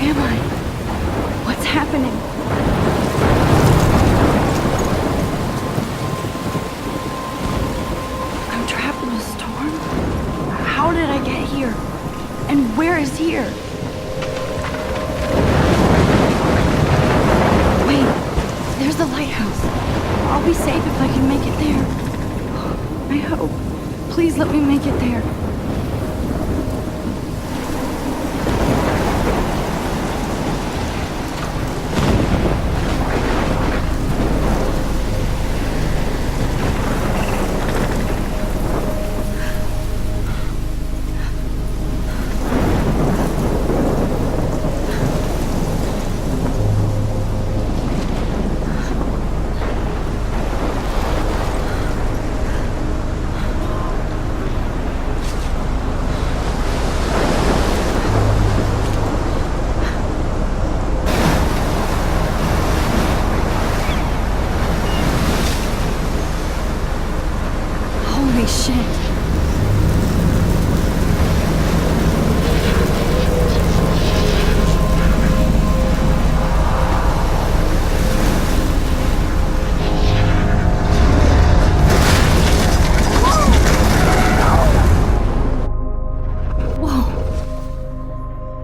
am I? What's happening? I'm trapped in a storm? How did I get here? And where is here? Wait, there's the lighthouse. I'll be safe if I can make it there. I hope. Please let me make it there. Holy shit.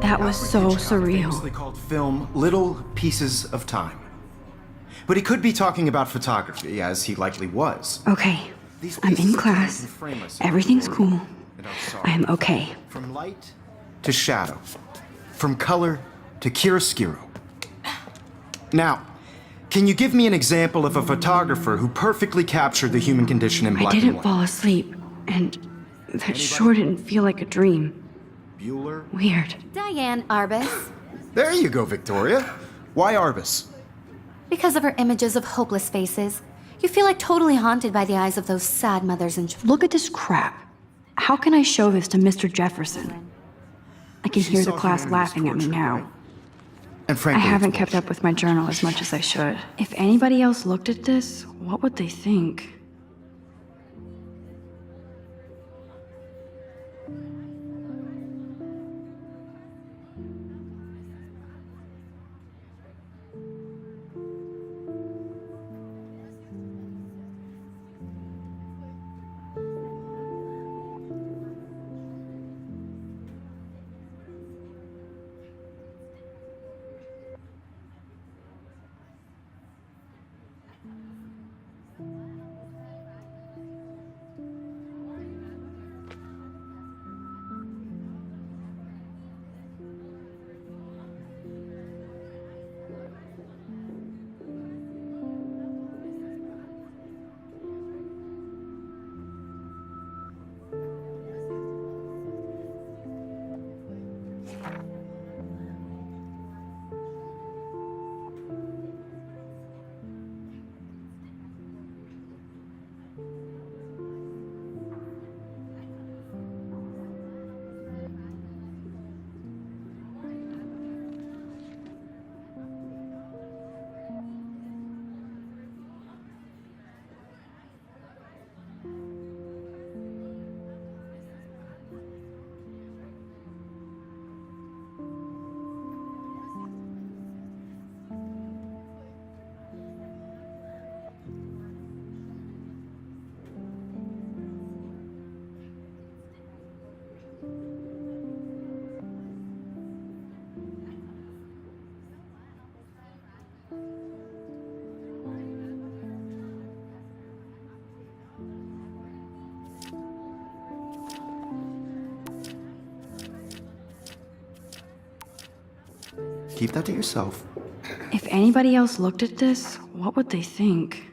That was so surreal. Famously called film Little Pieces of Time. But he could be talking about photography, as he likely was. Okay, These I'm pieces in of time class. can frame us Everything's in our cool. glory and our sorrow. I am okay. From light to shadow. From color to chiaroscuro. Now, can you give me an example of a photographer who perfectly captured the human condition in I black and didn't white? fall asleep, and that sure didn't feel like a dream. Bueller? Weird. Diane Arbus. There you go, Victoria. Why Arbus? Because of her images of hopeless faces, you feel like totally haunted by the eyes of those sad mothers and children. Look at this crap. How can I show this to Mr. Jefferson? I can She hear the saw class humanity as laughing at me torture, now. right? And I frankly, haven't it's kept bullshit. up with my journal as much as I should. If anybody else looked at this, what would they think? Keep that to yourself. If anybody else looked at this, what would they think?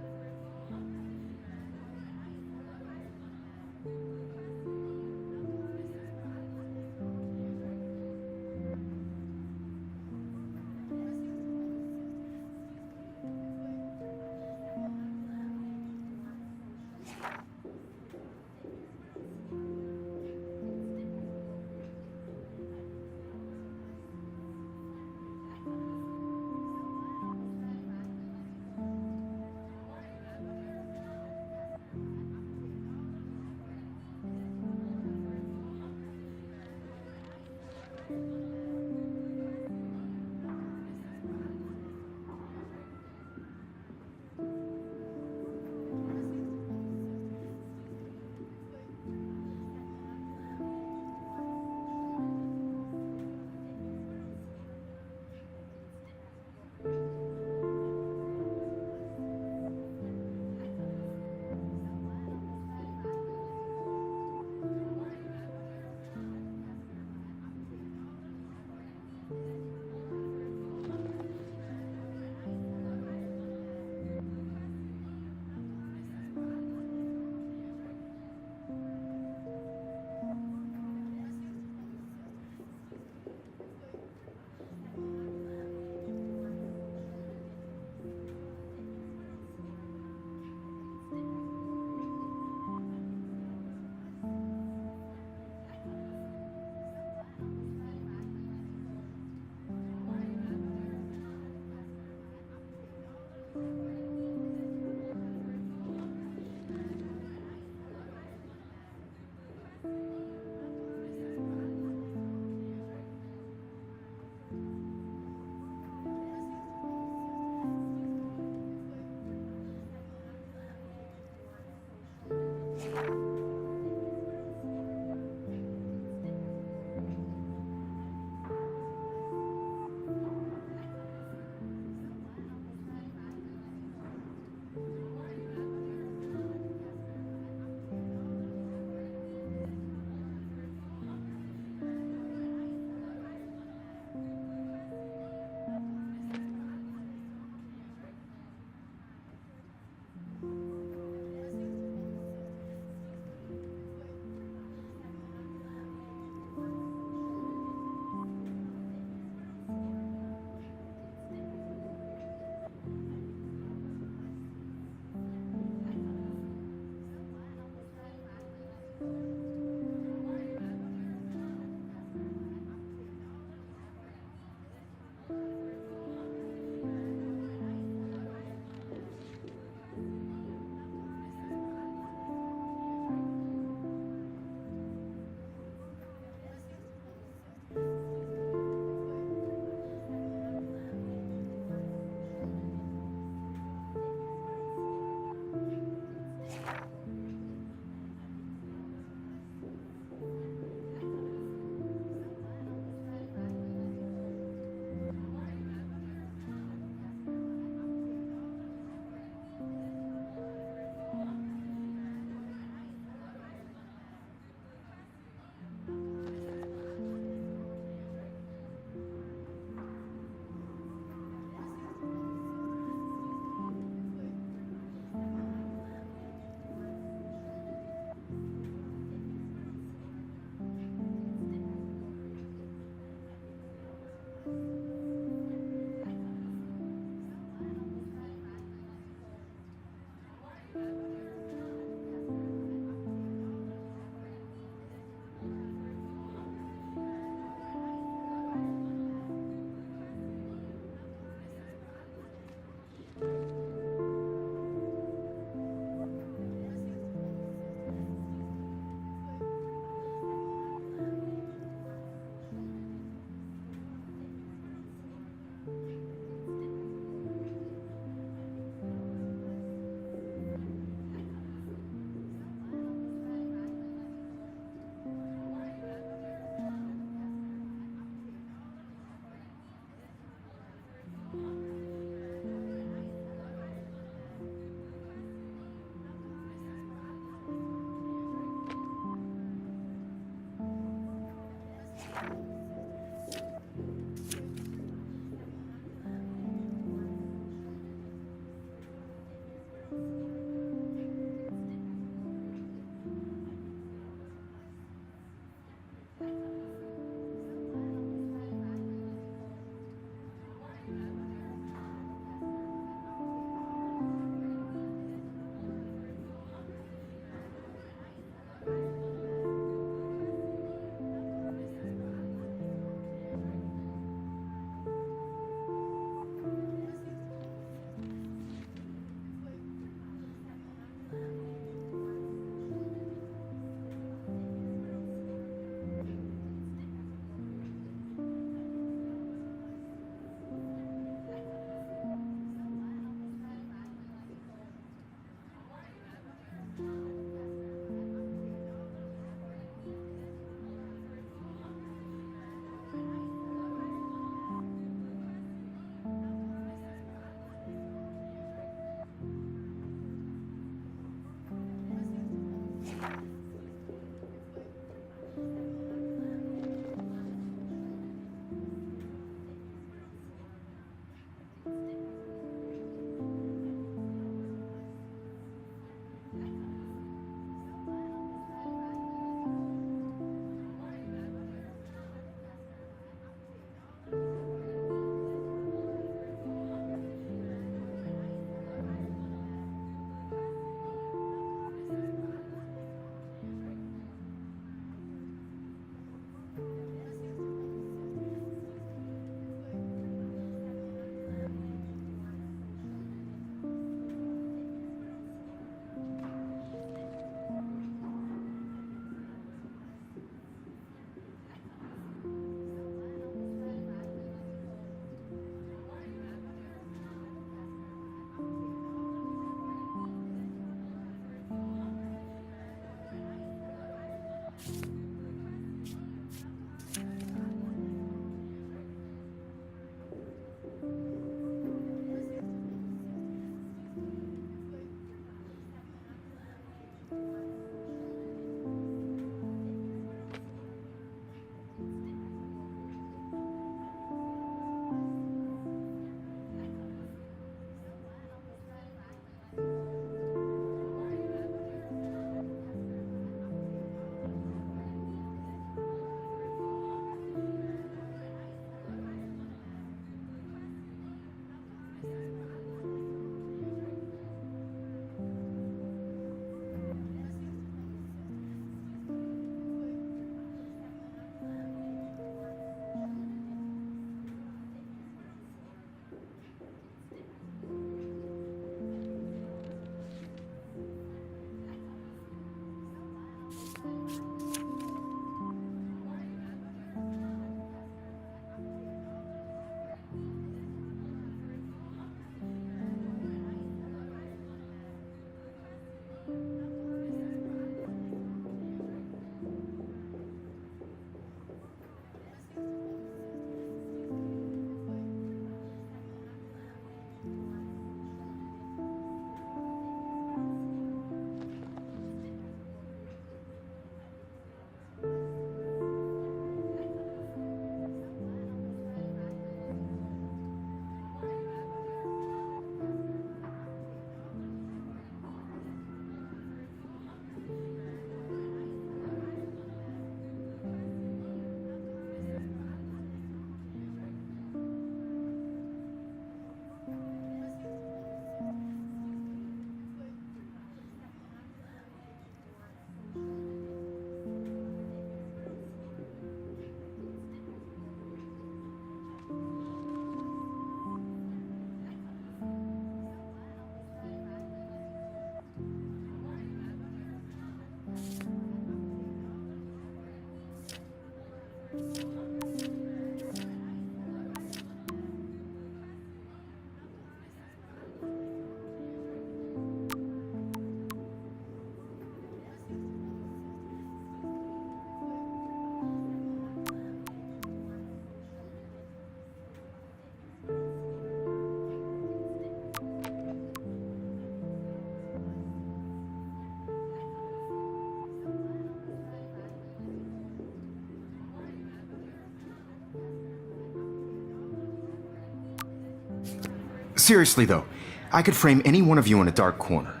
Seriously, though, I could frame any one of you in a dark corner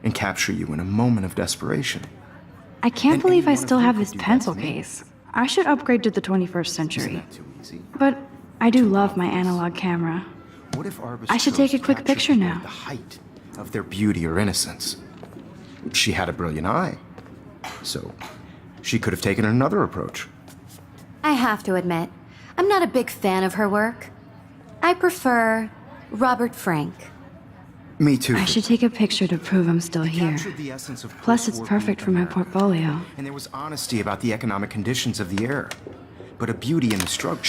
and capture you in a moment of desperation. I can't And believe I any one still of you have could this do that pencil to me. case. I should upgrade to the 21st century. Isn't that too easy? But I do love my analog camera. What if Arbus I should chose take a to quick capture picture people now. at the height of their beauty or innocence? She had a brilliant eye, so she could have taken another approach. I have to admit, I'm not a big fan of her work. I prefer Robert Frank. Me too. I should take a picture to prove I'm still here. Captured the essence of Plus, it's post-war perfect beat for my America. portfolio. And there was honesty about the economic conditions of the era. But a beauty in the struggle.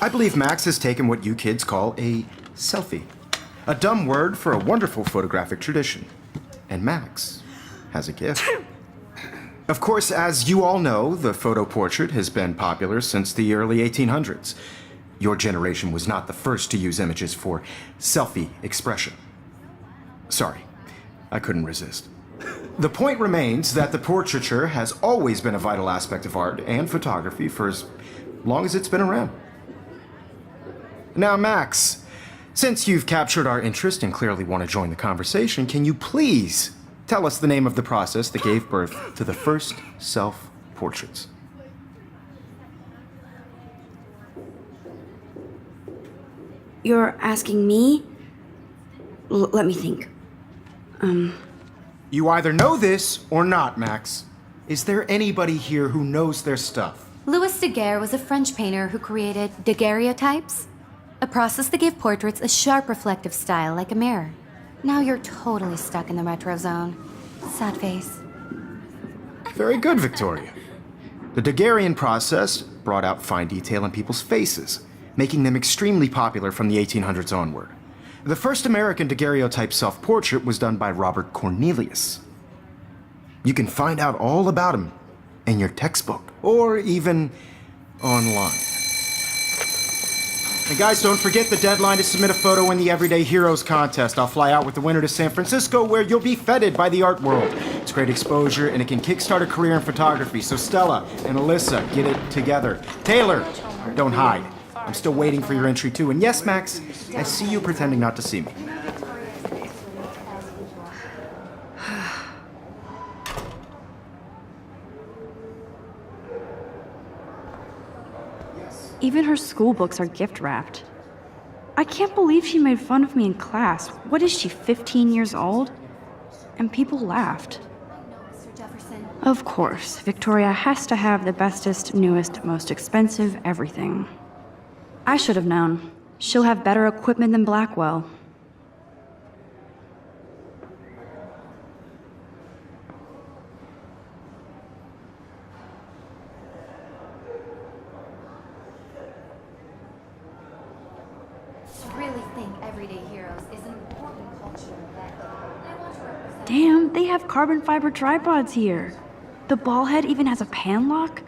I believe Max has taken what you kids call a selfie. A dumb word for a wonderful photographic tradition. And Max has a gift. Of course, as you all know, the photo portrait has been popular since the early 1800s. Your generation was not the first to use images for selfie expression. Sorry, I couldn't resist. The point remains that the portraiture has always been a vital aspect of art and photography for as long as it's been around. Now, Max, since you've captured our interest and clearly want to join the conversation, can you please tell us the name of the process that gave birth to the first self-portraits? You're asking me? Let me think. You either know this or not, Max. Is there anybody here who knows their stuff? Louis Daguerre was a French painter who created daguerreotypes, a process that gave portraits a sharp reflective style like a mirror. Now you're totally stuck in the retro zone. Sad face. Very good, Victoria. The Daguerrean process brought out fine detail in people's faces, making them extremely popular from the 1800s onward. The first American daguerreotype self-portrait was done by Robert Cornelius. You can find out all about him in your textbook, or even online. And guys, don't forget the deadline to submit a photo in the Everyday Heroes contest. I'll fly out with the winner to San Francisco, where you'll be feted by the art world. It's great exposure, and it can kickstart a career in photography. So Stella and Alyssa, get it together. Taylor, don't hide. I'm still waiting for your entry too. And yes, Max, I see you pretending not to see me. Even her school books are gift wrapped. I can't believe she made fun of me in class. What is she, 15 years old? And people laughed. Mr. Jefferson. Of course, Victoria has to have the bestest, newest, most expensive everything. I should have known. She'll have better equipment than Blackwell. I really think Everyday Heroes is an important cultural event. I want to represent. Damn, they have carbon fiber tripods here. The ball head even has a pan lock?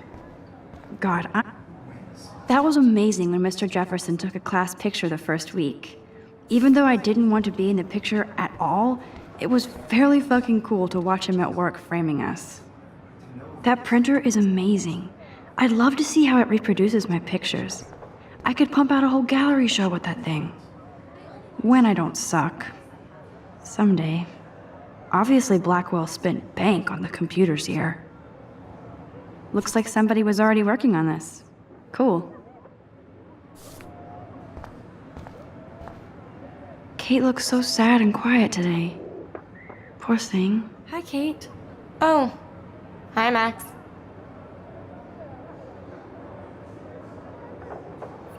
God, that was amazing when Mr. Jefferson took a class picture the first week. Even though I didn't want to be in the picture at all, it was fairly fucking cool to watch him at work framing us. That printer is amazing. I'd love to see how it reproduces my pictures. I could pump out a whole gallery show with that thing. When I don't suck. Someday. Obviously Blackwell spent bank on the computers here. Looks like somebody was already working on this. Cool. Kate looks so sad and quiet today. Poor thing. Hi, Kate. Oh, hi, Max.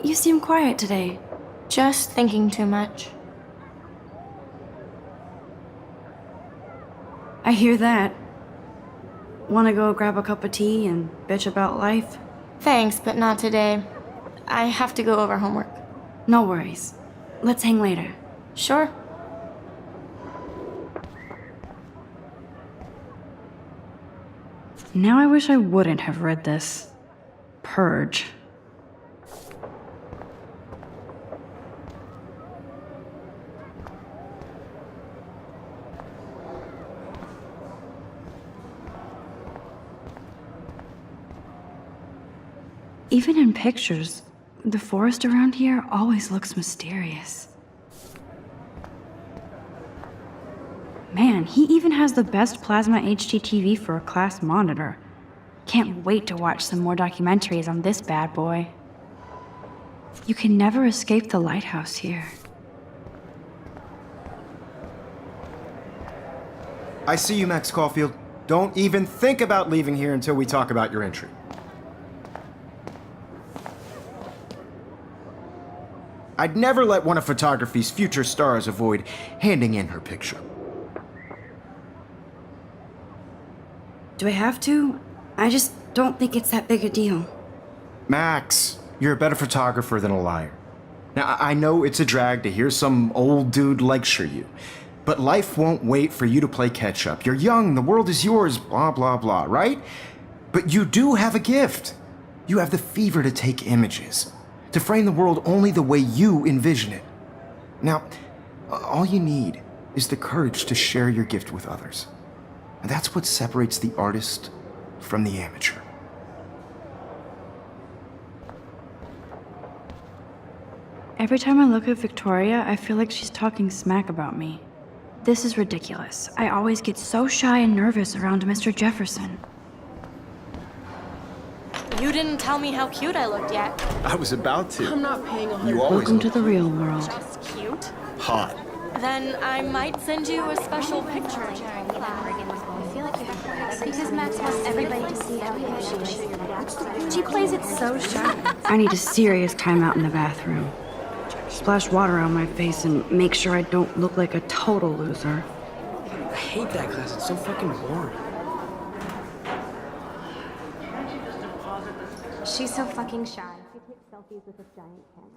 You seem quiet today. Just thinking too much. I hear that. Wanna go grab a cup of tea and bitch about life? Thanks, but not today. I have to go over homework. No worries. Let's hang later. Sure. Now I wish I wouldn't have read this. Purge. Even in pictures, the forest around here always looks mysterious. Man, he even has the best plasma HDTV for a class monitor. Can't wait to watch some more documentaries on this bad boy. You can never escape the lighthouse here. I see you, Max Caulfield. Don't even think about leaving here until we talk about your entry. I'd never let one of photography's future stars avoid handing in her picture. Do I have to? I just don't think it's that big a deal. Max, you're a better photographer than a liar. Now, I know it's a drag to hear some old dude lecture you, but life won't wait for you to play catch-up. You're young, the world is yours, blah, blah, blah, right? But you do have a gift. You have the fever to take images, to frame the world only the way you envision it. Now, all you need is the courage to share your gift with others. And that's what separates the artist from the amateur. Every time I look at Victoria, I feel like she's talking smack about me. This is ridiculous. I always get so shy and nervous around Mr. Jefferson. You didn't tell me how cute I looked yet. I was about to. I'm not paying 100. You always Welcome to look the real world. Just cute. hot. Then I might send you a special picture. Because Max wants everybody to see how good she is. She plays it so shy. I need a serious timeout in the bathroom. Splash water on my face and make sure I don't look like a total loser. I hate that class. It's so fucking boring. She's so fucking shy. She takes selfies with this giant camera.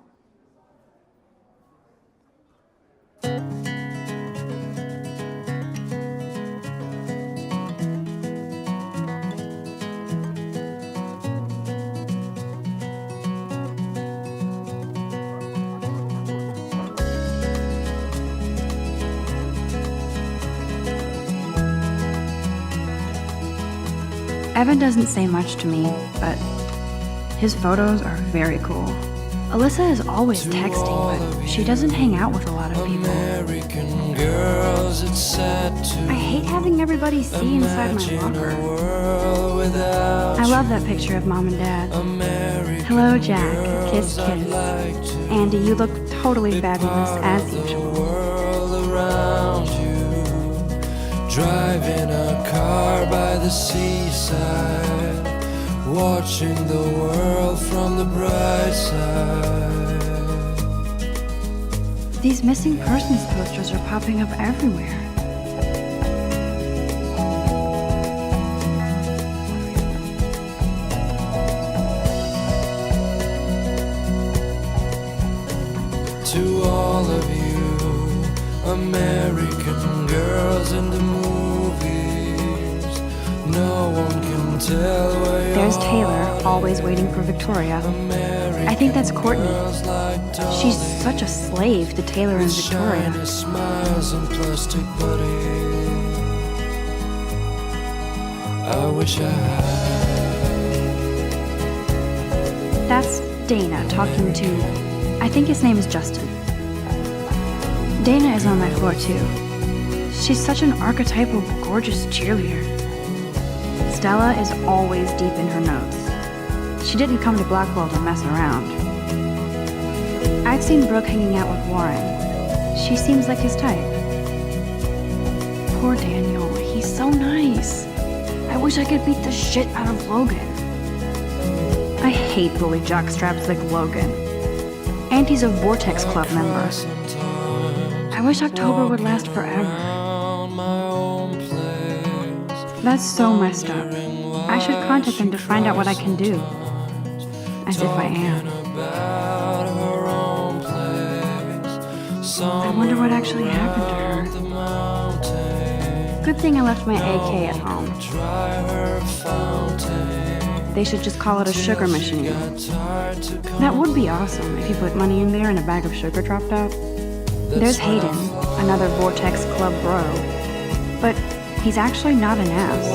Evan doesn't say much to me, but his photos are very cool. Alyssa is always texting, but she doesn't hang out with a lot of people. American girls, it's sad to I hate having everybody see inside my locker. world without I love that picture of Mom and Dad. American Hello, Jack. Kiss, girls, I'd kiss. like to Andy, you look totally fabulous, as the usual. world around you, driving a car by the seaside, watching the world from the bright side. These missing persons posters are popping up everywhere. To all of you American girls in the movies, no one can tell where you're. There's Taylor, always waiting for Victoria. I think that's Courtney. She's such a slave to Taylor and Victoria. Shiny smiles and plastic buddies. I wish I had. That's Dana talking to, I think his name is Justin. Dana is on my floor too. She's such an archetypal, gorgeous cheerleader. Stella is always deep in her notes. She didn't come to Blackwell to mess around. I've seen Brooke hanging out with Warren. She seems like his type. Poor Daniel, he's so nice. I wish I could beat the shit out of Logan. I hate bully jockstraps like Logan. And he's a Vortex Club member. I wish October would last forever. That's so messed up. I should contact them to find out what I can do. As if I am. I wonder what actually happened to her. Good thing I left my AK at home. They should just call it a sugar machine. That would be awesome if you put money in there and a bag of sugar dropped out. There's Hayden, another Vortex Club bro. But he's actually not an ass.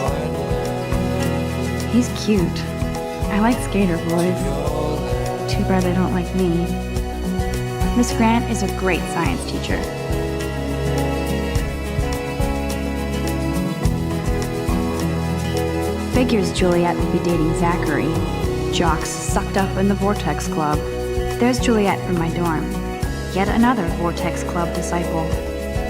He's cute. I like skater boys. Too bad they don't like me. Miss Grant is a great science teacher. Figures Juliet would be dating Zachary. Jocks sucked up in the Vortex Club. There's Juliet from my dorm. Yet another Vortex Club disciple.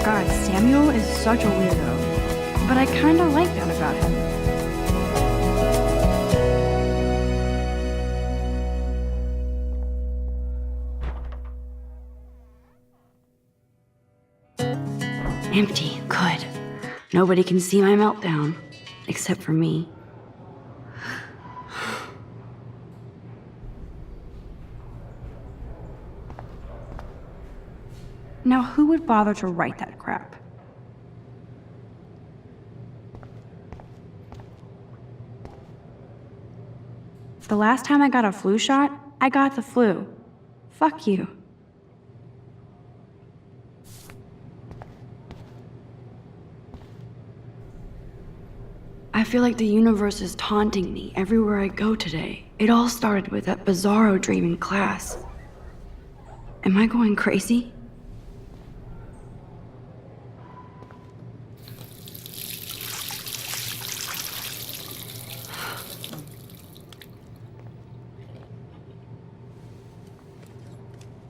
God, Samuel is such a weirdo. But I kinda like that about him. Empty. Good. Nobody can see my meltdown. Except for me. Now, who would bother to write that crap? The last time I got a flu shot, I got the flu. Fuck you. feel like the universe is taunting me everywhere I go today. It all started with that bizarro dream in class. Am I going crazy?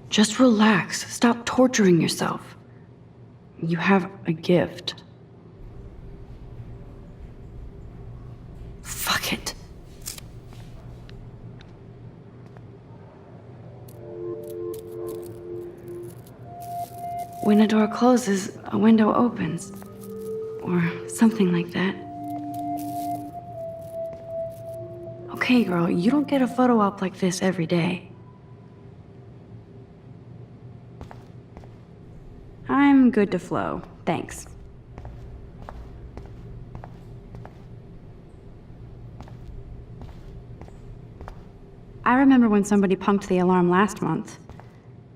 Just relax. Stop torturing yourself. You have a gift. Fuck it. When a door closes, a window opens. Or something like that. Okay, girl, you don't get a photo op like this every day. I'm good to flow. Thanks. I remember when somebody punked the alarm last month.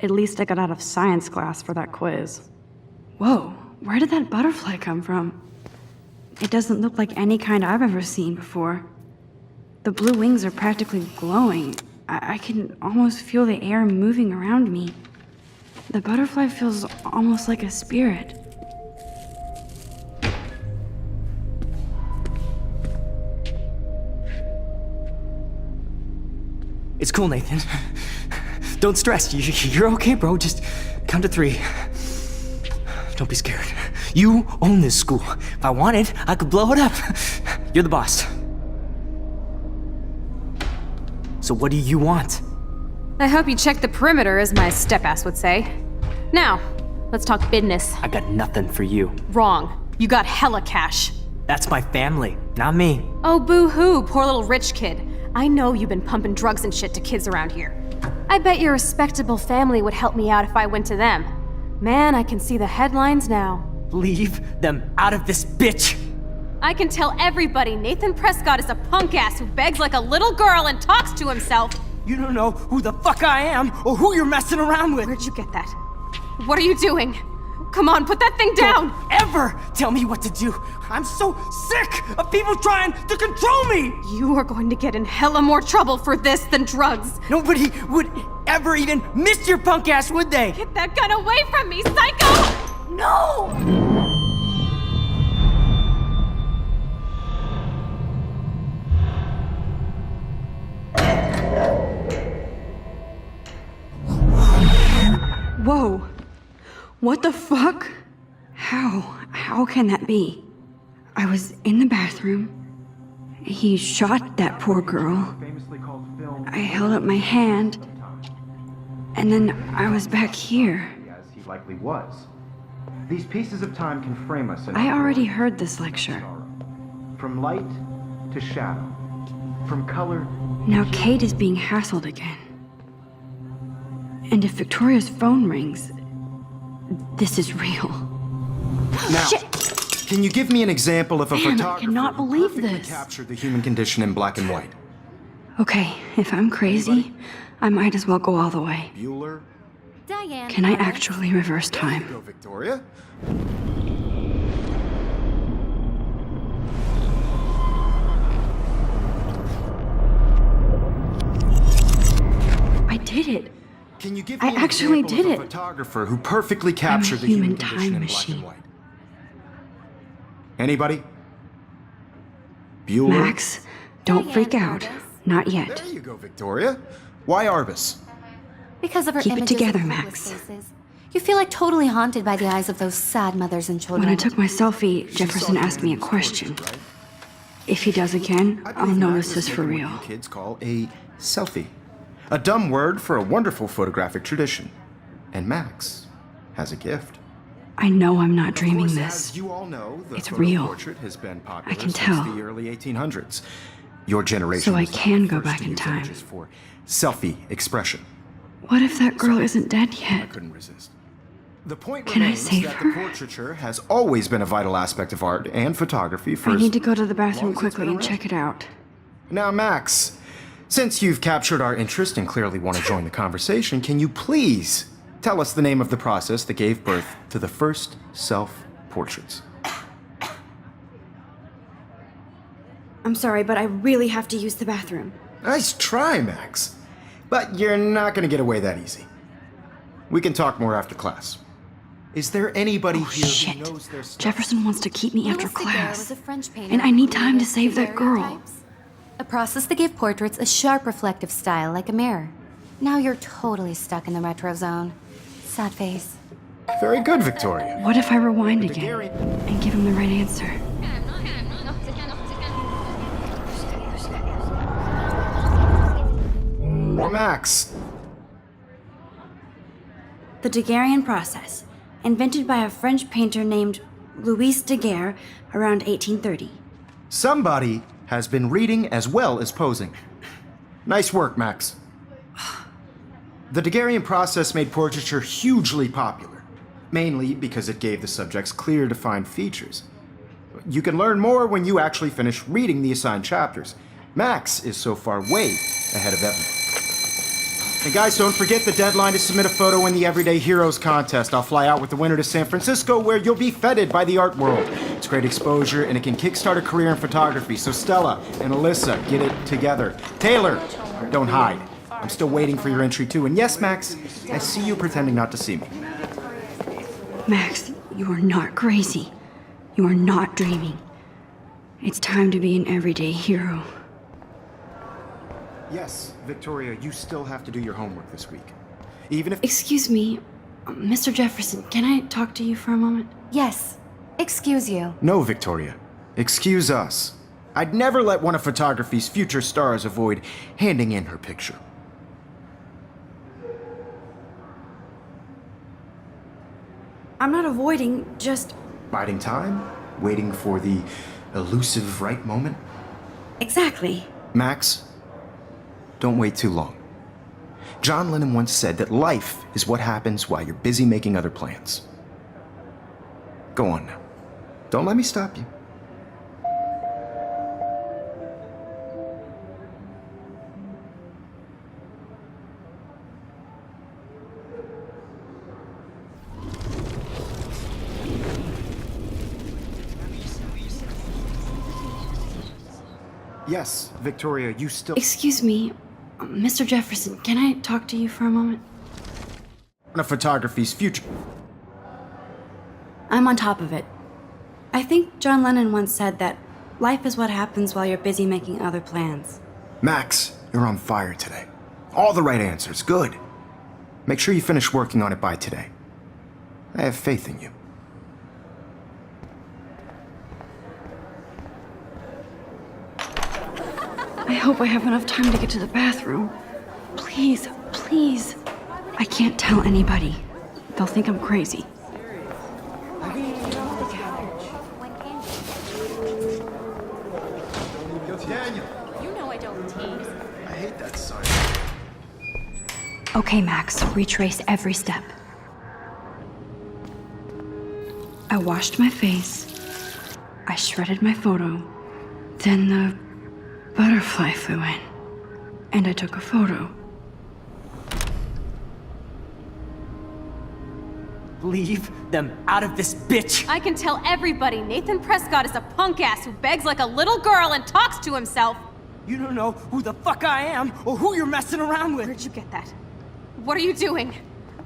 At least I got out of science class for that quiz. Whoa, where did that butterfly come from? It doesn't look like any kind I've ever seen before. The blue wings are practically glowing. I can almost feel the air moving around me. The butterfly feels almost like a spirit. It's cool, Nathan. Don't stress. You're okay, bro. Just count to 3. Don't be scared. You own this school. If I wanted, I could blow it up. You're the boss. So what do you want? I hope you checked the perimeter, as my step-ass would say. Now, let's talk business. I got nothing for you. Wrong. You got hella cash. That's my family, not me. Oh, boo-hoo, poor little rich kid. I know you've been pumping drugs and shit to kids around here. I bet your respectable family would help me out if I went to them. Man, I can see the headlines now. Leave them out of this bitch! I can tell everybody Nathan Prescott is a punk-ass who begs like a little girl and talks to himself. You don't know who the fuck I am or who you're messing around with. Where'd you get that? What are you doing? Come on, put that thing down! Don't ever tell me what to do. I'm so sick of people trying to control me! You are going to get in hella more trouble for this than drugs. Nobody would ever even miss your punk ass, would they? Get that gun away from me, psycho! No! Whoa. What the fuck? How can that be? I was in the bathroom. He shot that poor girl. I held up my hand. And then I was back here. As he likely was. These pieces of time can frame us in I already heard this lecture. from light to shadow, from color. Now Kate is being hassled again. And if Victoria's phone rings, this is real. Now, Shit! can you give me an example of a Man, I photographer cannot who believe perfectly this. captured the human condition in black and white? Okay, if I'm crazy, I might as well go all the way. Bueller? Diane. Can I Lawrence. actually reverse time? Go, Victoria. I did it. Can you give I me an actually example did of a it. photographer who perfectly captured the human human condition time in black machine. and white? Anybody? Bueller? Max, don't Diane freak out. Arbus. Not yet. There you go, Victoria. Why Arbus? Because of her Keep it images together, of Max. hopeless faces. You feel like totally haunted by the eyes of those sad mothers and children. When I took my selfie, Jefferson asked me a question. If he does again, I I'll believe know Max this is is for making real. what you kids call a selfie. A dumb word for a wonderful photographic tradition. And Max has a gift. I know I'm not Of dreaming course, this. As you all know, the It's photo real. portrait has been popular I can since tell. the early 1800s. Your generation So I was not can the go first back to in use time. images for selfie expression. What if that girl isn't dead I yet? couldn't resist. The point Can I remains save that her? the portraiture has always been a vital aspect of art and photography for I as need to go to the long bathroom as it's quickly been and around. check it out. Now, Max, since you've captured our interest and clearly want to join the conversation, can you please tell us the name of the process that gave birth to the first self-portraits? I'm sorry, but I really have to use the bathroom. Nice try, Max. But you're not gonna get away that easy. We can talk more after class. Is there anybody here Shit. who knows their stuff? Jefferson wants to keep me after Louis Daguerre class. was a French painter And I who need time to created save that girl. daguerreotypes, a process that gave portraits a sharp reflective style like a mirror. Now you're totally stuck in the retro zone. Sad face. Very good, Victoria. What if I rewind again Daguerre- and give him the right answer? Max. The Daguerrean process, invented by a French painter named Louis Daguerre around 1830. Somebody has been reading as well as posing. Nice work, Max. The Daguerrean process made portraiture hugely popular, mainly because it gave the subjects clear, defined features. You can learn more when you actually finish reading the assigned chapters. Max is so far way ahead of everyone. And guys, don't forget the deadline to submit a photo in the Everyday Heroes contest. I'll fly out with the winner to San Francisco, where you'll be feted by the art world. It's great exposure, and it can kickstart a career in photography. So Stella and Alyssa, get it together. Taylor, don't hide. I'm still waiting for your entry too. And yes, Max, I see you pretending not to see me. Max, you are not crazy. You are not dreaming. It's time to be an everyday hero. Yes, Victoria, you still have to do your homework this week. Even if... Excuse me, Mr. Jefferson, can I talk to you for a moment? Yes. Excuse you. No, Victoria. Excuse us. I'd never let one of photography's future stars avoid handing in her picture. I'm not avoiding, just... Biding time? Waiting for the elusive right moment? Exactly. Max, don't wait too long. John Lennon once said that life is what happens while you're busy making other plans. Go on now. Don't let me stop you. Yes, Victoria, you still... Excuse me, Mr. Jefferson, can I talk to you for a moment? One of photography's future... I'm on top of it. I think John Lennon once said that life is what happens while you're busy making other plans. Max, you're on fire today. All the right answers, good. Make sure you finish working on it by today. I have faith in you. I hope I have enough time to get to the bathroom. Please, please. I can't tell anybody. They'll think I'm crazy. Daniel, You know I don't tease. I hate that sign. Okay, Max, retrace every step. I washed my face. I shredded my photo. Then the butterfly flew in. And I took a photo. Leave them out of this bitch! I can tell everybody Nathan Prescott is a punk ass who begs like a little girl and talks to himself. You don't know who the fuck I am or who you're messing around with. Where'd you get that? What are you doing?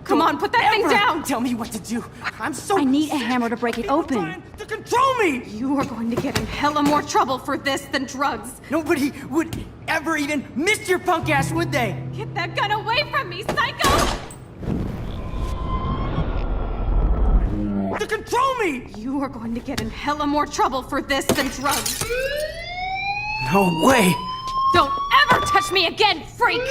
Come on, put that Ever thing down! Tell me what to do. I'm so I need a sick hammer to break it of open. trying to control me. You are going to get in hella more trouble for this than drugs. Nobody would ever even miss your punk ass, would they? Get that gun away from me, psycho! To control me. You are going to get in hella more trouble for this than drugs. No way. Don't ever touch me again, freak!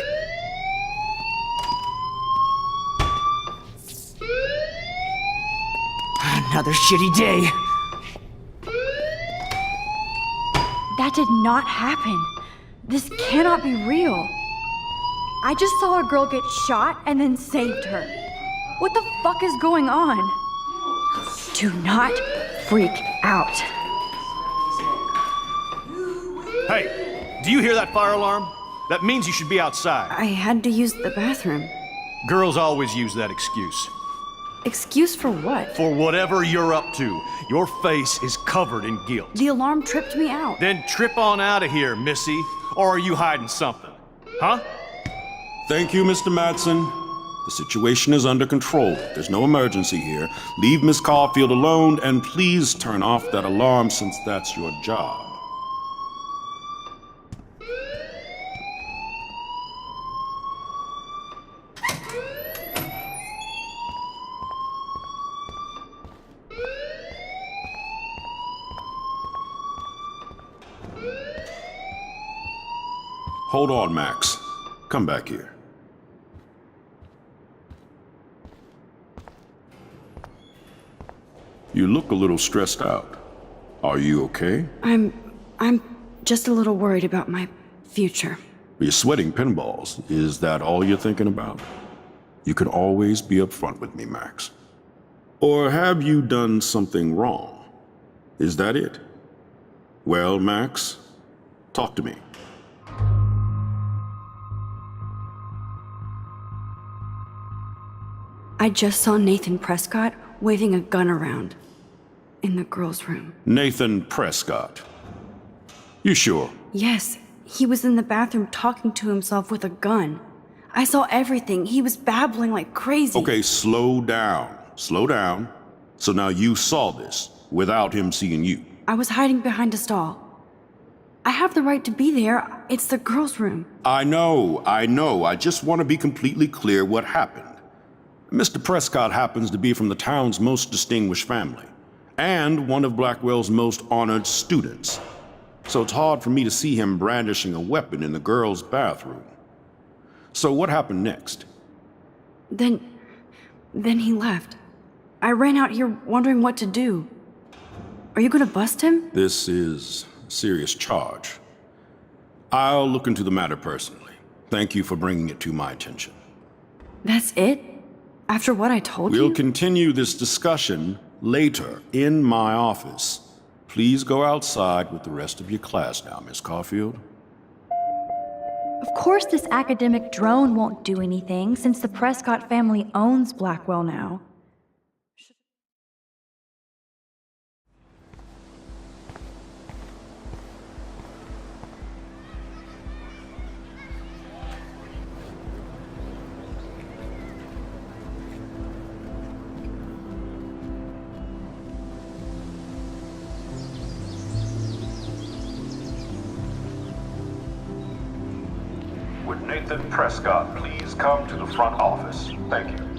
Another shitty day. That did not happen. This cannot be real. I just saw a girl get shot and then saved her. What the fuck is going on? Do not freak out. Hey, do you hear that fire alarm? That means you should be outside. I had to use the bathroom. Girls always use that excuse. Excuse for what? For whatever you're up to. Your face is covered in guilt. The alarm tripped me out. Then trip on out of here, Missy. Or are you hiding something? Huh? Thank you, Mr. Madsen. The situation is under control. There's no emergency here. Leave Miss Caulfield alone, and please turn off that alarm since that's your job. Hold on, Max. Come back here. You look a little stressed out. Are you okay? I'm just a little worried about my future. You're sweating pinballs. Is that all you're thinking about? You can always be upfront with me, Max. Or have you done something wrong? Is that it? Well, Max, talk to me. I just saw Nathan Prescott waving a gun around in the girls' room. Nathan Prescott. You sure? Yes, he was in the bathroom talking to himself with a gun. I saw everything. He was babbling like crazy. Okay, slow down. Slow down. So now you saw this without him seeing you. I was hiding behind a stall. I have the right to be there. It's the girls' room. I know. I just want to be completely clear what happened. Mr. Prescott happens to be from the town's most distinguished family, and one of Blackwell's most honored students. So it's hard for me to see him brandishing a weapon in the girls' bathroom. So what happened next? Then he left. I ran out here wondering what to do. Are you gonna bust him? This is a serious charge. I'll look into the matter personally. Thank you for bringing it to my attention. That's it? After what I told you? We'll continue this discussion later in my office. Please go outside with the rest of your class now, Miss Caulfield. Of course this academic drone won't do anything since the Prescott family owns Blackwell now. Would Nathan Prescott please come to the front office? Thank you.